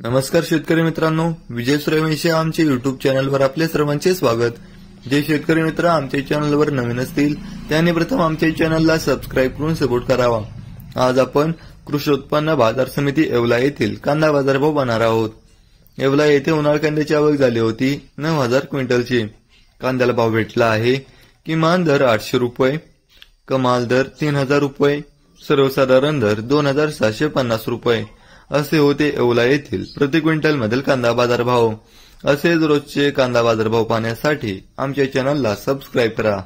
नमस्कार शेतकरी मित्रांनो, विजय सूर्यवंशी आमच्या युट्यूब चॅनलवर आपले सर्वांचे स्वागत। जे शेतकरी मित्र आमच्या चॅनलवर नवीन असतील त्यांनी प्रथम आमच्या चॅनलला सबस्क्राइब करून सपोर्ट करावा। आज आपण कृषी उत्पन्न बाजार समिती येवला येथील कांदा बाजारभाव पाहणार आहोत। येवला येथे उन्हाळ कांद्याची आवक झाली होती 9000 क्विंटलची। कांद्याला भाव भेटला आहे किमान दर 800 रुपये, कमाल दर 3000 रुपये, सर्वसाधारण दर 2750 रुपये असे होते येवला येथील प्रति क्विंटल मधील कांदा बाजार भाव। असेच रोजचे कांदा बाजार भाव पाहण्यासाठी आमच्या चॅनलला सबस्क्राइब करा।